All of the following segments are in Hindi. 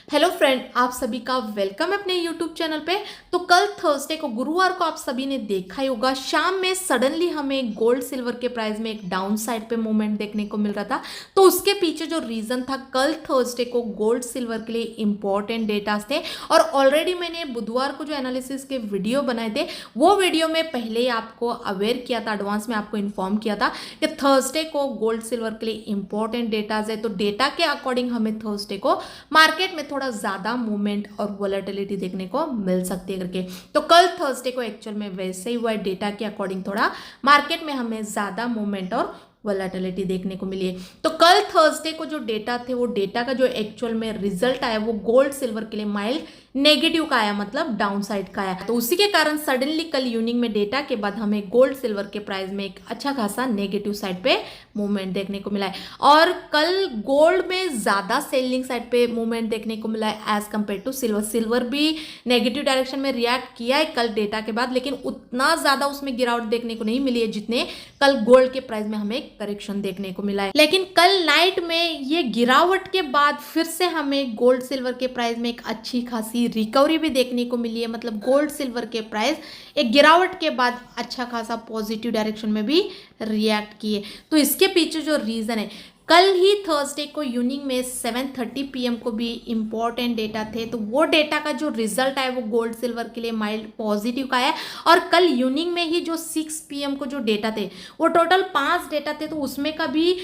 हेलो फ्रेंड, आप सभी का वेलकम है अपने यूट्यूब चैनल पे। तो कल थर्सडे को, गुरुवार को आप सभी ने देखा ही होगा, शाम में सडनली हमें गोल्ड सिल्वर के प्राइस में एक डाउन साइड पे मूवमेंट देखने को मिल रहा था। तो उसके पीछे जो रीजन था, कल थर्सडे को गोल्ड सिल्वर के लिए इंपॉर्टेंट डेटास थे। और ऑलरेडी मैंने बुधवार को जो एनालिसिस के वीडियो बनाए थे, वो वीडियो में पहले ही आपको अवेयर किया था, एडवांस में आपको इन्फॉर्म किया था कि थर्सडे को गोल्ड सिल्वर के लिए इंपॉर्टेंट डेटाज है। तो डेटा के अकॉर्डिंग हमें थर्सडे को मार्केट में थोड़ा ज़्यादा मूवमेंट और वोलेटिलिटी देखने को मिल सकती है करके। तो कल थर्सडे को एक्चुअल में वैसे ही हुआ है, डेटा के अकॉर्डिंग थोड़ा मार्केट में हमें ज़्यादा मूवमेंट और वोलेटिलिटी देखने को मिली है। तो कल थर्सडे को जो डेटा थे, वो डेटा का जो एक्चुअल में रिजल्ट आया वो गोल्ड सिल्वर के लिए माइल्ड नेगेटिव का आया, मतलब डाउन साइड का आया। तो उसी के कारण सडनली कल इवनिंग में डेटा के बाद हमें गोल्ड सिल्वर के प्राइस में एक अच्छा खासा नेगेटिव साइड पे मूवमेंट देखने को मिला है। और कल गोल्ड में ज्यादा सेलिंग साइड पे मूवमेंट देखने को मिला है as compared to silver. Silver भी नेगेटिव डायरेक्शन में रिएक्ट किया है कल डेटा के बाद, लेकिन उतना ज्यादा उसमें गिरावट देखने को नहीं मिली है जितने कल गोल्ड के प्राइस में हमें करेक्शन देखने को मिला है। लेकिन कल नाइट में ये गिरावट के बाद फिर से हमें गोल्ड सिल्वर के प्राइस में एक अच्छी खासी रिकवरी भी देखने को मिली है। मतलब गोल्ड सिल्वर के प्राइस एक गिरावट के बाद अच्छा खासा पॉजिटिव डायरेक्शन में भी रिएक्ट किए। तो इसके पीछे जो रीजन है, कल ही थर्सडे को इवनिंग में 7:30 PM को भी इंपॉर्टेंट डेटा थे। तो वो डेटा का जो रिजल्ट आया वो गोल्ड सिल्वर के लिए माइल्ड पॉजिटिव का है। और कल इवनिंग में ही जो 6 PM को जो डेटा थे, वो टोटल 5 डेटा थे। तो उसमें का भी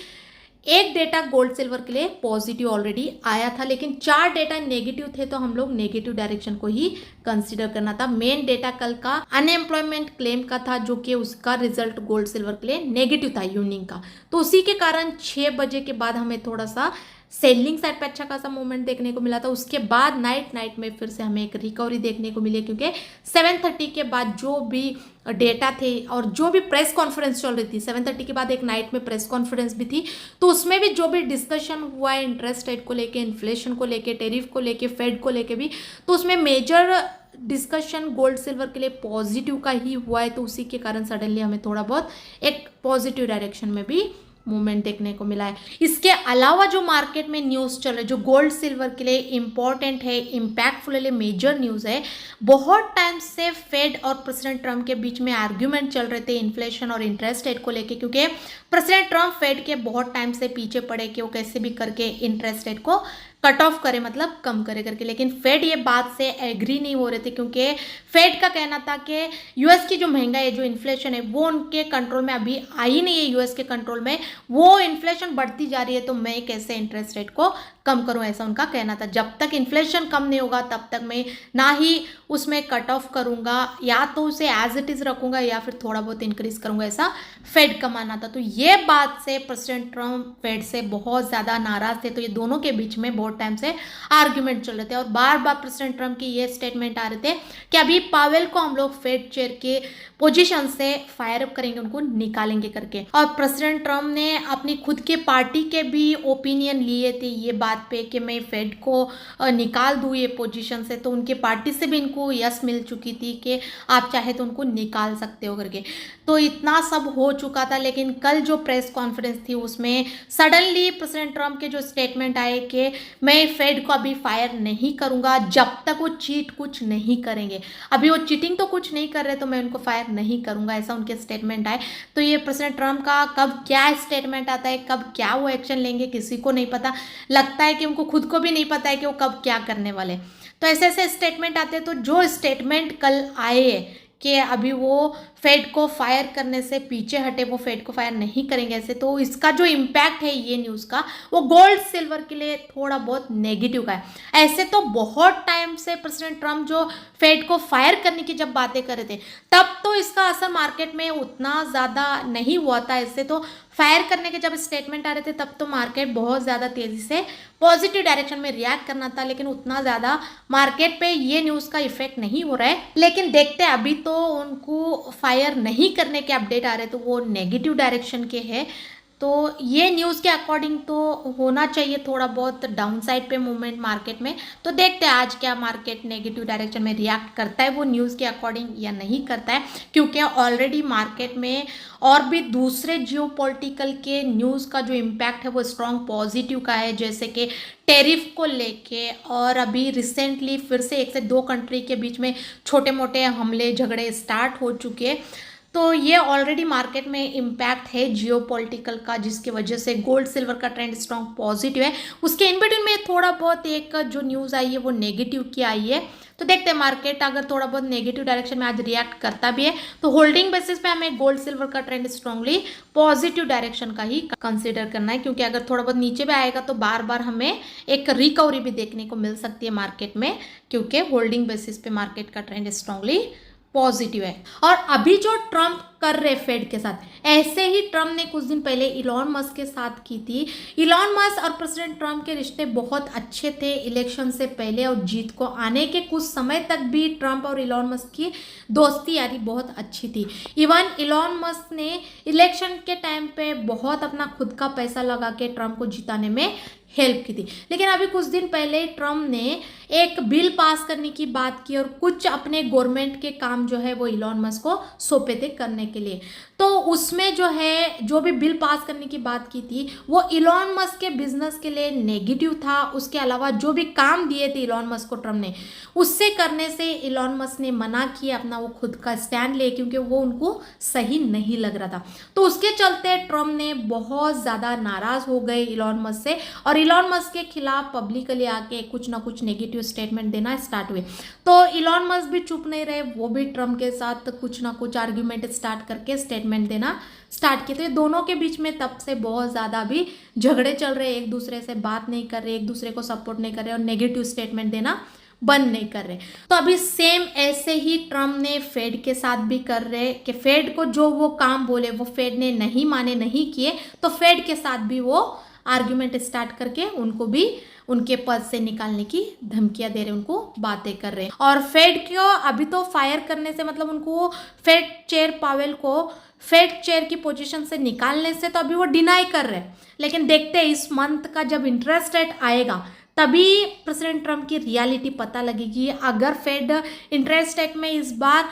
एक डेटा गोल्ड सिल्वर के लिए पॉजिटिव ऑलरेडी आया था, लेकिन 4 डेटा नेगेटिव थे। तो हम लोग नेगेटिव डायरेक्शन को ही कंसीडर करना था। मेन डेटा कल का अनएम्प्लॉयमेंट क्लेम का था, जो कि उसका रिजल्ट गोल्ड सिल्वर के लिए नेगेटिव था इवनिंग का। तो उसी के कारण 6 बजे के बाद हमें थोड़ा सा सेलिंग साइड पे अच्छा खासा मूवमेंट देखने को मिला था। उसके बाद नाइट में फिर से हमें एक रिकवरी देखने को मिली, क्योंकि 7:30 के बाद जो भी डेटा थे और जो भी प्रेस कॉन्फ्रेंस चल रही थी, 7:30 के बाद एक नाइट में प्रेस कॉन्फ्रेंस भी थी। तो उसमें भी जो भी डिस्कशन हुआ है इंटरेस्ट रेट को लेके, इन्फ्लेशन को लेके, टेरिफ को लेके, फेड को लेके भी, तो उसमें मेजर डिस्कशन गोल्ड सिल्वर के लिए पॉजिटिव का ही हुआ है। तो उसी के कारण सडनली हमें थोड़ा बहुत एक पॉजिटिव डायरेक्शन में भी मूवमेंट देखने को मिला है। इसके अलावा जो मार्केट में न्यूज़ चल रहा है, जो गोल्ड सिल्वर के लिए इंपॉर्टेंट है, इम्पैक्टफुल है, मेजर न्यूज़ है। बहुत टाइम से फेड और प्रेसिडेंट ट्रम्प के बीच में आर्ग्यूमेंट चल रहे थे इन्फ्लेशन और इंटरेस्ट रेट को लेके, क्योंकि प्रेसिडेंट ट्रम्प फेड के बहुत टाइम से पीछे पड़े कि वो कैसे भी करके इंटरेस्ट रेट को कट ऑफ करे, मतलब कम करे करके। लेकिन फेड ये बात से एग्री नहीं हो रहे थे, क्योंकि फेड का कहना था कि यूएस की जो महंगाई है, जो इन्फ्लेशन है, वो उनके कंट्रोल में अभी आई नहीं है। यूएस के कंट्रोल में वो इन्फ्लेशन बढ़ती जा रही है, तो मैं कैसे इंटरेस्ट रेट को कम करूं, ऐसा उनका कहना था। जब तक इन्फ्लेशन कम नहीं होगा तब तक मैं ना ही उसमें कट ऑफ करूंगा, या तो उसे एज इट इज रखूंगा या फिर थोड़ा बहुत इंक्रीज करूंगा, ऐसा फेड का मानना था। तो ये बात से प्रेसिडेंट ट्रम्प फेड से बहुत ज़्यादा नाराज थे। तो ये दोनों के बीच में बहुत टाइम से आर्ग्यूमेंट चल रहे थे, और बार बार प्रेसिडेंट ट्रम्प की ये स्टेटमेंट आ रहे थे कि अभी पावेल को हम लोग फेड चेयर के पोजीशन से फायर अप करेंगे, उनको निकालेंगे करके। और प्रेसिडेंट ट्रम्प ने अपनी खुद के पार्टी के भी ओपिनियन लिए थे ये बात पे कि मैं फेड को निकाल दूँ ये पोजीशन से। तो उनके पार्टी से भी इनको यस मिल चुकी थी कि आप चाहे तो उनको निकाल सकते हो करके। तो इतना सब हो चुका था, लेकिन कल जो प्रेस कॉन्फ्रेंस थी उसमें सडनली प्रेसिडेंट ट्रम्प के जो स्टेटमेंट आए कि मैं फेड को अभी फायर नहीं करूंगा जब तक वो चीट कुछ नहीं करेंगे। अभी वो चीटिंग तो कुछ नहीं कर रहे, तो मैं उनको फायर नहीं करूंगा, ऐसा उनके स्टेटमेंट आए। तो ये प्रेसिडेंट ट्रम्प का कब क्या स्टेटमेंट आता है, कब क्या वो एक्शन लेंगे, किसी को नहीं पता। लगता है कि उनको खुद को भी नहीं पता है कि वो कब क्या करने वाले। तो ऐसे ऐसे स्टेटमेंट आते हैं। तो जो स्टेटमेंट कल आए हैं कि अभी वो फेड को फायर करने से पीछे हटे, वो फेड को फायर नहीं करेंगे ऐसे, तो इसका जो इम्पैक्ट है ये न्यूज़ का, वो गोल्ड सिल्वर के लिए थोड़ा बहुत नेगेटिव का है। ऐसे तो बहुत टाइम से प्रेसिडेंट ट्रम्प जो फेड को फायर करने की जब बातें कर रहे थे, तब तो इसका असर मार्केट में उतना ज़्यादा नहीं हुआ था। ऐसे तो फायर करने के जब स्टेटमेंट आ रहे थे तब तो मार्केट बहुत ज़्यादा तेज़ी से पॉजिटिव डायरेक्शन में रिएक्ट करना था, लेकिन उतना ज़्यादा मार्केट पे ये न्यूज़ का इफेक्ट नहीं हो रहा है। लेकिन देखते हैं, अभी तो उनको फायर नहीं करने के अपडेट आ रहे, तो वो नेगेटिव डायरेक्शन के हैं। तो ये न्यूज़ के अकॉर्डिंग तो होना चाहिए थोड़ा बहुत डाउन साइड पे मूवमेंट मार्केट में। तो देखते हैं आज क्या मार्केट नेगेटिव डायरेक्शन में रिएक्ट करता है वो न्यूज़ के अकॉर्डिंग या नहीं करता है, क्योंकि ऑलरेडी मार्केट में और भी दूसरे जियोपॉलिटिकल के न्यूज़ का जो इम्पैक्ट है वो स्ट्रॉन्ग पॉजिटिव का है, जैसे कि टेरिफ को लेके, और अभी रिसेंटली फिर से 1 से 2 कंट्री के बीच में छोटे मोटे हमले झगड़े स्टार्ट हो चुके हैं। तो ये ऑलरेडी मार्केट में इम्पैक्ट है जियोपॉलिटिकल का, जिसकी वजह से गोल्ड सिल्वर का ट्रेंड स्ट्रॉन्ग पॉजिटिव है। उसके इन बिटवीन में थोड़ा बहुत एक जो न्यूज़ आई है वो नेगेटिव की आई है। तो देखते हैं मार्केट अगर थोड़ा बहुत नेगेटिव डायरेक्शन में आज रिएक्ट करता भी है तो होल्डिंग बेसिस पे हमें गोल्ड सिल्वर का ट्रेंड स्ट्रांगली पॉजिटिव डायरेक्शन का ही कंसीडर करना है, क्योंकि अगर थोड़ा बहुत नीचे भी आएगा तो बार बार हमें एक रिकवरी भी देखने को मिल सकती है मार्केट में, क्योंकि होल्डिंग बेसिस पे मार्केट का ट्रेंड स्ट्रांगली पॉजिटिव है। और अभी जो ट्रम्प कर रहे फेड के साथ, ऐसे ही ट्रम्प ने कुछ दिन पहले इलॉन मस्क के साथ की थी। इलॉन मस्क और प्रेसिडेंट ट्रम्प के रिश्ते बहुत अच्छे थे इलेक्शन से पहले, और जीत को आने के कुछ समय तक भी ट्रम्प और इलॉन मस्क की दोस्ती यारी बहुत अच्छी थी। इवन इलॉन मस्क ने इलेक्शन के टाइम पे बहुत अपना खुद का पैसा लगा के ट्रम्प को जिताने में हेल्प की थी। लेकिन अभी कुछ दिन पहले ट्रम्प ने एक बिल पास करने की बात की और कुछ अपने गवर्नमेंट के काम जो है वो इलॉन मस्क को सौंपे थे करने के लिए। तो उसमें जो है जो भी बिल पास करने की बात की थी वो इलॉन मस्क के बिजनेस के लिए नेगेटिव था। उसके अलावा जो भी काम दिए थे इलॉन मस्क को ट्रम्प ने, उससे करने से इलॉन मस्क ने मना किया, अपना वो खुद का स्टैंड ले, क्योंकि वो उनको सही नहीं लग रहा था। तो उसके चलते ट्रम्प ने बहुत ज़्यादा नाराज़ हो गए इलॉन मस्क से, और इलॉन मस्क के खिलाफ पब्लिकली आके कुछ ना कुछ नेगेटिव स्टेटमेंट देना स्टार्ट हुए। तो इलॉन मस्क भी चुप नहीं रहे, वो भी ट्रम्प के साथ कुछ ना कुछ आर्ग्यूमेंट स्टार्ट करके स्टेटमेंट देना स्टार्ट किए। तो ये दोनों के बीच में तब से बहुत ज़्यादा भी झगड़े चल रहे, एक दूसरे से बात नहीं कर रहे, एक दूसरे को सपोर्ट नहीं कर रहे और नेगेटिव स्टेटमेंट देना बंद नहीं कर रहे। तो अभी सेम ऐसे ही ट्रम्प ने फेड के साथ भी कर रहे कि फेड को जो वो काम बोले वो फेड ने नहीं माने, नहीं किए, तो फेड के साथ भी वो आर्ग्यूमेंट स्टार्ट करके उनको भी उनके पद से निकालने की धमकियां दे रहे, उनको बातें कर रहे हैं। और फेड को अभी तो फायर करने से मतलब उनको फेड चेयर पावेल को फेड चेयर की पोजीशन से निकालने से तो अभी वो डिनाई कर रहे हैं। लेकिन देखते हैं इस मंथ का जब इंटरेस्ट रेट आएगा तभी प्रेसिडेंट ट्रम्प की रियलिटी पता लगेगी। अगर फेड इंटरेस्ट रेट में इस बार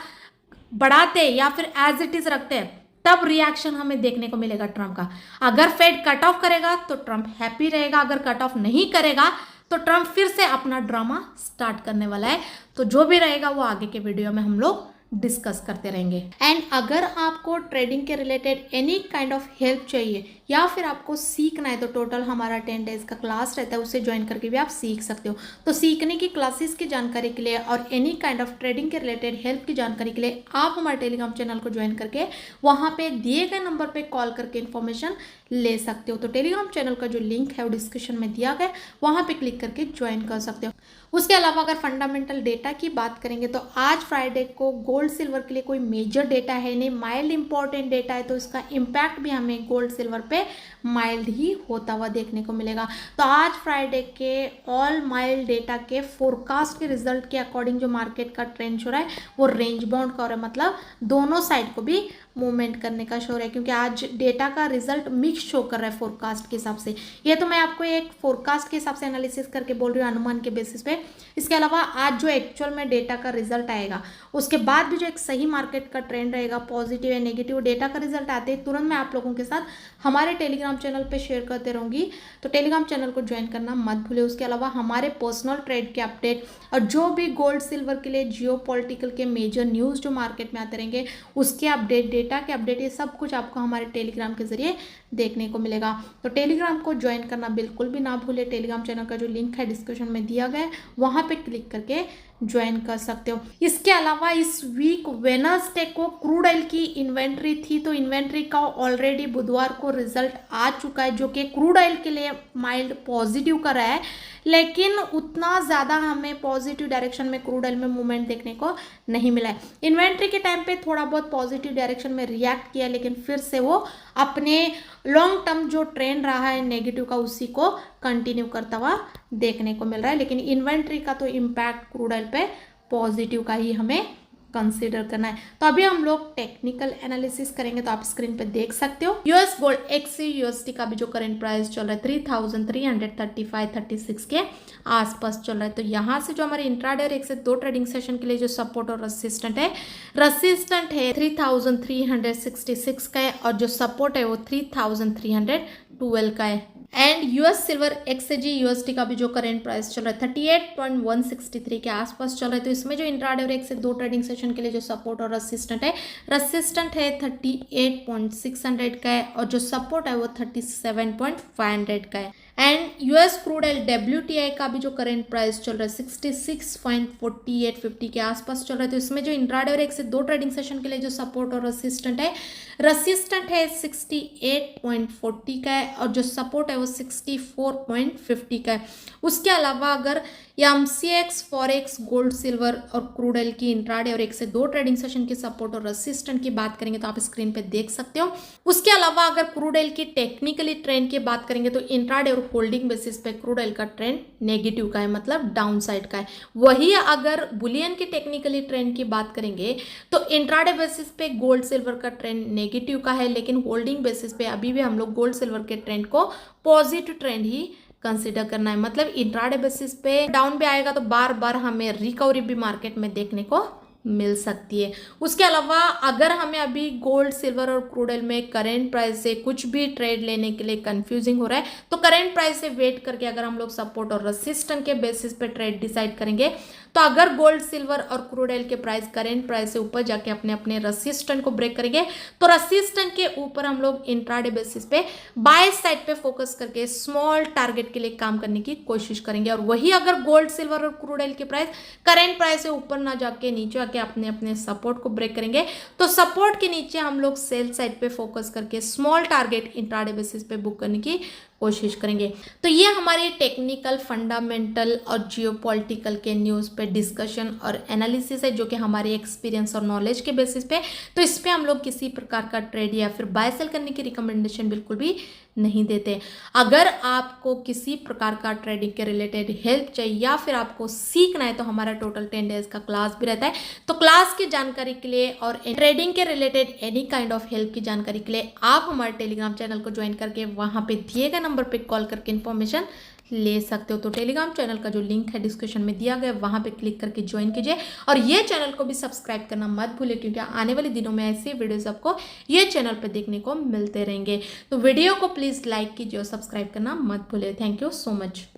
बढ़ाते या फिर एज इट इज रखते तब रिएक्शन हमें देखने को मिलेगा ट्रम्प का। अगर फेड कट ऑफ करेगा तो ट्रम्प हैप्पी रहेगा, अगर कट ऑफ नहीं करेगा तो ट्रम्प फिर से अपना ड्रामा स्टार्ट करने वाला है। तो जो भी रहेगा वो आगे के वीडियो में हम लोग डिस्कस करते रहेंगे। एंड अगर आपको ट्रेडिंग के related any kind of help चाहिए या फिर आपको सीखना है तो टोटल हमारा 10 डेज का क्लास रहता है, उसे ज्वाइन करके भी आप सीख सकते हो। तो सीखने की क्लासेस की जानकारी के लिए और एनी काइंड ऑफ ट्रेडिंग के रिलेटेड हेल्प की जानकारी के लिए आप हमारे टेलीग्राम चैनल को ज्वाइन करके वहाँ पे दिए गए नंबर पे कॉल करके इन्फॉर्मेशन ले सकते हो। तो टेलीग्राम चैनल का जो लिंक है वो डिस्क्रिप्शन में दिया गया है, वहाँ पे क्लिक करके ज्वाइन कर सकते हो। उसके अलावा अगर फंडामेंटल डेटा की बात करेंगे तो आज फ्राइडे को गोल्ड सिल्वर के लिए कोई मेजर डेटा है नहीं, माइल्ड इंपॉर्टेंट डेटा है, तो इसका इम्पैक्ट भी हमें गोल्ड सिल्वर पे माइल्ड ही होता हुआ देखने को मिलेगा। तो आज फ्राइडे के ऑल माइल्ड डेटा के फोरकास्ट के रिजल्ट के अकॉर्डिंग जो मार्केट का ट्रेंड हो रहा है वो रेंज बाउंड का हो रहा है, मतलब दोनों साइड को भी मूवमेंट करने का शो है, क्योंकि आज डेटा का रिजल्ट मिक्स शो कर रहा है फोरकास्ट के हिसाब से। ये तो मैं आपको एक फोरकास्ट के हिसाब से एनालिसिस करके बोल रही हूँ अनुमान के बेसिस पे। इसके अलावा आज जो एक्चुअल में डेटा का रिजल्ट आएगा उसके बाद भी जो एक सही मार्केट का ट्रेंड रहेगा, पॉजिटिव या नेगेटिव डेटा का रिजल्ट आते ही तुरंत मैं आप लोगों के साथ हमारे टेलीग्राम चैनल पे शेयर करते रहूँगी। तो टेलीग्राम चैनल को ज्वाइन करना मत भूलिए। उसके अलावा हमारे पर्सनल ट्रेड के अपडेट और जो भी गोल्ड सिल्वर के लिए जियोपॉलिटिकल के मेजर न्यूज़ जो मार्केट में आते रहेंगे उसके अपडेट, डेटा के अपडेट, ये सब कुछ आपको हमारे टेलीग्राम के जरिए देखने को मिलेगा। तो टेलीग्राम को ज्वाइन करना बिल्कुल भी ना भूले। टेलीग्राम चैनल का जो लिंक है डिस्क्रिप्शन में दिया गया है, वहाँ पे क्लिक करके ज्वाइन कर सकते हो। इसके अलावा इस वीक वेडनेसडे को क्रूड ऑयल की इन्वेंट्री थी, तो इन्वेंट्री का ऑलरेडी बुधवार को रिजल्ट आ चुका है जो कि क्रूड ऑयल के लिए माइल्ड पॉजिटिव कर रहा है, लेकिन उतना ज़्यादा हमें पॉजिटिव डायरेक्शन में क्रूड ऑयल में मूवमेंट देखने को नहीं मिला है। इन्वेंट्री के टाइम पे थोड़ा बहुत पॉजिटिव डायरेक्शन में रिएक्ट किया, लेकिन फिर से वो अपने लॉन्ग टर्म जो ट्रेंड रहा है नेगेटिव का उसी को कंटिन्यू करता हुआ देखने को मिल रहा है। लेकिन इन्वेंट्री का तो इम्पैक्ट क्रूड ऑयल पे पॉजिटिव का ही हमें कंसीडर करना है। तो अभी हम लोग टेक्निकल एनालिसिस करेंगे, तो आप स्क्रीन पे देख सकते हो यूएस गोल्ड XUSD का भी जो करंट प्राइस चल रहा है 3335-36 के आसपास चल रहा है। तो यहाँ से जो हमारे इंट्राडे और 1 से 2 ट्रेडिंग सेशन के लिए जो सपोर्ट और रेसिस्टेंट है 3366 का है और जो सपोर्ट है वो 3312 का है। एंड यूएस सिल्वर XAG/USD का भी जो करंट प्राइस चल रहा है 38.163 के आसपास चल रहा है। तो इसमें जो इंट्राडे और 1 से 2 ट्रेडिंग सेशन के लिए जो सपोर्ट और रेसिस्टेंट है 38.600 का है और जो सपोर्ट है वो 37.500 का है। And US crude oil WTI का भी जो करंट प्राइस चल रहा है 66.4850 के आसपास चल रहा है। तो इसमें जो इंट्राडे और 1 से 2 ट्रेडिंग सेशन के लिए जो सपोर्ट और रेसिस्टेंट है 68.40 का है और जो सपोर्ट है वो 64.50 का है। उसके अलावा अगर MCX फॉरेक्स गोल्ड सिल्वर और क्रूड ऑयल की इंट्राडे और 1 से 2 ट्रेडिंग सेशन की सपोर्ट और रेसिस्टेंट की बात करेंगे तो आप स्क्रीन पे देख सकते हो। उसके अलावा अगर क्रूड ऑयल की टेक्निकली ट्रेंड की बात करेंगे तो इंट्राडे और होल्डिंग बेसिस पे क्रूड ऑयल का ट्रेंड नेगेटिव का है, मतलब डाउन साइड का है। वही अगर बुलियन की टेक्निकली ट्रेंड की बात करेंगे तो इंट्राडे बेसिस पे गोल्ड सिल्वर का ट्रेंड नेगेटिव का है, लेकिन होल्डिंग बेसिस पे अभी भी हम लोग गोल्ड सिल्वर के ट्रेंड को पॉजिटिव ट्रेंड ही कंसीडर करना है। मतलब इंट्राडे बेसिस पे डाउन भी आएगा तो बार बार हमें रिकवरी भी मार्केट में देखने को मिल सकती है। उसके अलावा अगर हमें अभी गोल्ड सिल्वर और क्रूड ऑयल में करेंट प्राइस से कुछ भी ट्रेड लेने के लिए कंफ्यूजिंग हो रहा है तो करेंट प्राइस से वेट करके अगर हम लोग सपोर्ट और रेसिस्टेंट के बेसिस पे ट्रेड डिसाइड करेंगे तो अगर गोल्ड सिल्वर और क्रूड ऑयल के प्राइस करेंट प्राइस से ऊपर जाके अपने अपने रेसिस्टेंट को ब्रेक करेंगे तो रेसिस्टेंट के ऊपर हम लोग इंट्राडे बेसिस पे बाय साइड पे फोकस करके स्मॉल टारगेट के लिए काम करने की कोशिश करेंगे। और वही अगर गोल्ड सिल्वर और क्रूड ऑयल के प्राइस करेंट प्राइस से ऊपर ना जाके नीचे आके अपने अपने सपोर्ट को ब्रेक करेंगे तो सपोर्ट के नीचे हम लोग सेल साइड पे फोकस करके स्मॉल टारगेट इंट्राडे बेसिस पे बुक करने की कोशिश करेंगे। तो ये हमारी टेक्निकल फंडामेंटल और जियोपॉलिटिकल के न्यूज़ पे डिस्कशन और एनालिसिस है जो कि हमारे एक्सपीरियंस और नॉलेज के बेसिस पे। तो इस पे हम लोग किसी प्रकार का ट्रेड या फिर बाय सेल करने की रिकमेंडेशन बिल्कुल भी नहीं देते। अगर आपको किसी प्रकार का ट्रेडिंग के रिलेटेड हेल्प चाहिए या फिर आपको सीखना है तो हमारा टोटल 10 डेज का क्लास भी रहता है। तो क्लास की जानकारी के लिए और ट्रेडिंग के related any kind of help की जानकारी के लिए आप हमारे टेलीग्राम चैनल को ज्वाइन करके वहाँ पे दिए गए नंबर पे कॉल करके इन्फॉर्मेशन ले सकते हो। तो टेलीग्राम चैनल का जो लिंक है डिस्क्रिप्शन में दिया गया है वहाँ पे क्लिक करके ज्वाइन कीजिए और ये चैनल को भी सब्सक्राइब करना मत भूलिए क्योंकि आने वाले दिनों में ऐसे वीडियोस आपको ये चैनल पे देखने को मिलते रहेंगे। तो वीडियो को प्लीज़ लाइक कीजिए और सब्सक्राइब करना मत भूलिए। Thank you so much.